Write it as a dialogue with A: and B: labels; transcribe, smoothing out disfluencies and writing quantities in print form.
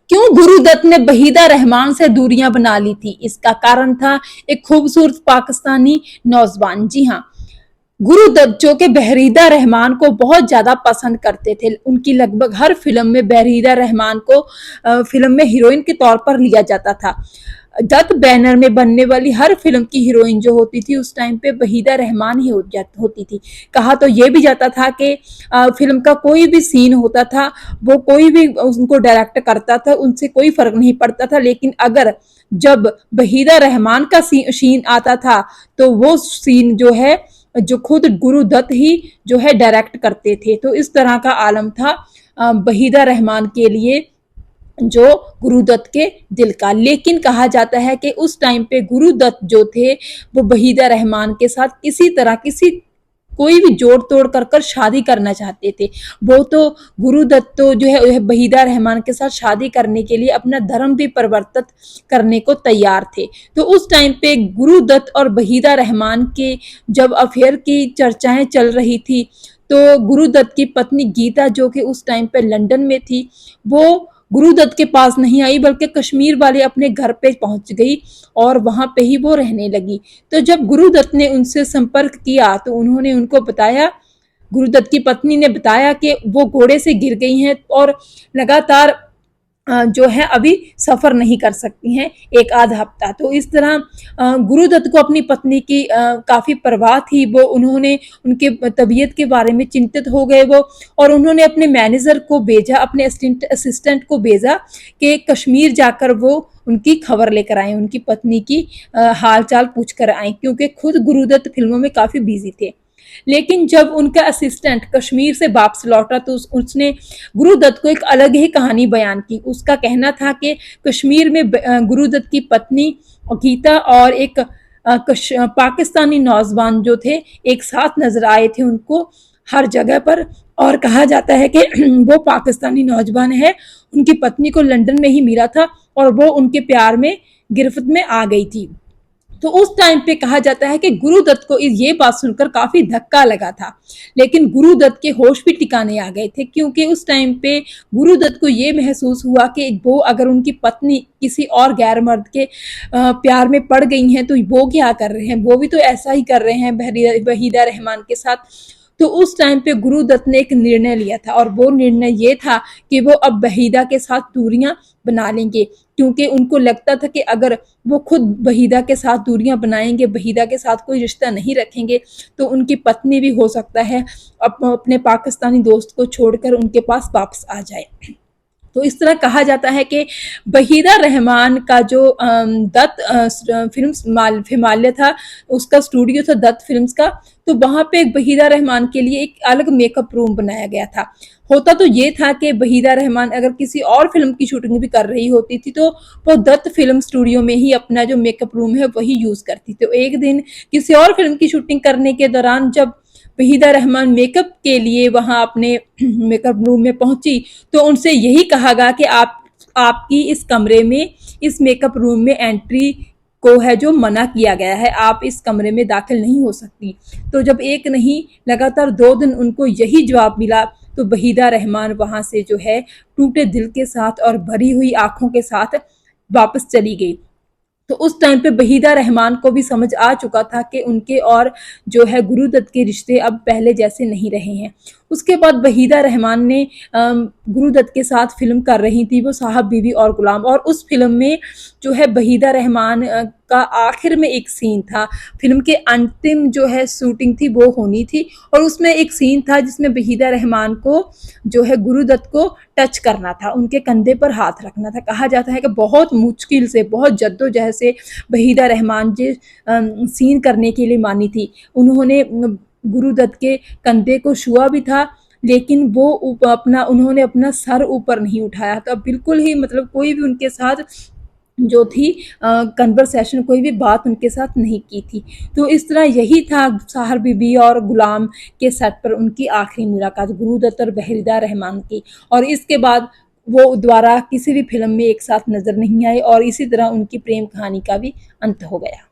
A: क्यों गुरुदत्त ने वहीदा रहमान से दूरियां बना ली थी? इसका कारण था एक खूबसूरत पाकिस्तानी नौजवान। जी हाँ, गुरुदत्त जो कि वहीदा रहमान को बहुत ज्यादा पसंद करते थे। उनकी लगभग हर फिल्म में वहीदा रहमान को फिल्म में हीरोइन के तौर पर लिया जाता था। दत्त बैनर में बनने वाली हर फिल्म की हीरोइन जो होती थी उस टाइम पे वहीदा रहमान ही होती थी। कहा तो ये भी जाता था कि फिल्म का कोई भी सीन होता था, वो कोई भी उनको डायरेक्ट करता था, उनसे कोई फर्क नहीं पड़ता था, लेकिन अगर जब वहीदा रहमान का सीन आता था तो वो सीन जो है जो खुद गुरुदत्त ही जो है डायरेक्ट करते थे। तो इस तरह का आलम था वहीदा रहमान के लिए जो गुरुदत्त के दिल का। लेकिन कहा जाता है कि उस टाइम पे गुरुदत्त जो थे वो वहीदा रहमान के साथ किसी तरह किसी कोई भी जोड़ तोड़ कर शादी करना चाहते थे। वो तो गुरुदत्त तो जो है वहीदा रहमान के साथ शादी करने के लिए अपना धर्म भी परिवर्तित करने को तैयार थे। तो उस टाइम पे गुरुदत्त और वहीदा रहमान के जब अफेयर की चर्चाएं चल रही थी तो गुरुदत्त की पत्नी गीता जो कि उस टाइम पे लंदन में थी, वो गुरुदत्त के पास नहीं आई बल्कि कश्मीर वाले अपने घर पे पहुंच गई और वहां पे ही वो रहने लगी। तो जब गुरुदत्त ने उनसे संपर्क किया तो उन्होंने उनको बताया, गुरुदत्त की पत्नी ने बताया कि वो घोड़े से गिर गई हैं और लगातार जो है अभी सफर नहीं कर सकती हैं एक आध हफ्ता। तो इस तरह गुरुदत्त को अपनी पत्नी की काफी परवाह थी। वो उन्होंने उनके तबीयत के बारे में चिंतित हो गए वो, और उन्होंने अपने मैनेजर को भेजा, अपने असिस्टेंट को भेजा कि कश्मीर जाकर वो उनकी खबर लेकर आए, उनकी पत्नी की हाल चाल पूछ कर आए, क्योंकि खुद गुरुदत्त फिल्मों में काफी बिजी थे। लेकिन जब उनका असिस्टेंट कश्मीर से वापस लौटा तो उसने गुरुदत्त को एक अलग ही कहानी बयान की। उसका कहना था कि कश्मीर में गुरुदत्त की पत्नी गीता और एक पाकिस्तानी नौजवान जो थे एक साथ नजर आए थे उनको हर जगह पर, और कहा जाता है कि वो पाकिस्तानी नौजवान है, उनकी पत्नी को लंदन में ही मिला था और वो उनके प्यार में गिरफ्त में आ गई थी। तो उस टाइम पे कहा जाता है कि गुरुदत्त को ये बात सुनकर काफी धक्का लगा था, लेकिन गुरुदत्त के होश भी ठिकाने आ गए थे, क्योंकि उस टाइम पे गुरुदत्त को ये महसूस हुआ कि वो अगर उनकी पत्नी किसी और गैर मर्द के प्यार में पड़ गई हैं तो वो क्या कर रहे हैं, वो भी तो ऐसा ही कर रहे हैं वहीदा रहमान के साथ। तो उस टाइम पे गुरुदत्त ने एक निर्णय लिया था, और वो निर्णय ये था कि वो अब वहीदा के साथ दूरियां बना लेंगे, क्योंकि उनको लगता था कि अगर वो खुद वहीदा के साथ दूरियां बनाएंगे, वहीदा के साथ कोई रिश्ता नहीं रखेंगे, तो उनकी पत्नी भी हो सकता है अपने पाकिस्तानी दोस्त को छोड़कर उनके पास वापस आ जाए। तो इस तरह कहा जाता है कि वहीदा रहमान का जो दत्त फिल्म हिमालय था, उसका स्टूडियो था दत्त फिल्म्स का, तो वहां पे वहीदा रहमान के लिए एक अलग मेकअप रूम बनाया गया था। होता तो ये था कि वहीदा रहमान अगर किसी और फिल्म की शूटिंग भी कर रही होती थी तो वो दत्त फिल्म स्टूडियो में ही अपना जो मेकअप रूम है वही यूज करती थी। तो एक दिन किसी और फिल्म की शूटिंग करने के दौरान जब वहीदा रहमान मेकअप के लिए वहां अपने मेकअप रूम में पहुंची तो उनसे यही कहा गया कि आपकी इस कमरे में, इस मेकअप रूम में एंट्री को है जो मना किया गया है, आप इस कमरे में दाखिल नहीं हो सकती। तो जब एक नहीं लगातार 2 दिन उनको यही जवाब मिला तो वहीदा रहमान वहां से जो है टूटे दिल के साथ और भरी हुई आंखों के साथ वापस चली गई। तो उस टाइम पे वहीदा रहमान को भी समझ आ चुका था कि उनके और जो है गुरुदत्त के रिश्ते अब पहले जैसे नहीं रहे हैं। उसके बाद वहीदा रहमान ने गुरुदत्त के साथ फिल्म कर रही थी वो साहब बीवी और गुलाम, और उस फिल्म में जो है वहीदा रहमान का आखिर में एक सीन था, फिल्म के अंतिम जो है शूटिंग थी वो होनी थी, और उसमें एक सीन था जिसमें वहीदा रहमान को जो है गुरुदत्त को टच करना था, उनके कंधे पर हाथ रखना था। कहा जाता है कि बहुत मुश्किल से, बहुत जद्दोजहद से वहीदा रहमान जी सीन करने के लिए मानी थी। उन्होंने गुरुदत्त के कंधे को छुआ भी था, लेकिन वो उन्होंने अपना सर ऊपर नहीं उठाया था, बिल्कुल ही मतलब कोई भी उनके साथ जो थी कन्वर्सेशन, कोई भी बात उनके साथ नहीं की थी। तो इस तरह यही था साहब बीबी और गुलाम के सेट पर उनकी आखिरी मुलाकात गुरुदत्त और वहीदा रहमान की, और इसके बाद वो दोबारा किसी भी फिल्म में एक साथ नजर नहीं आए, और इसी तरह उनकी प्रेम कहानी का भी अंत हो गया।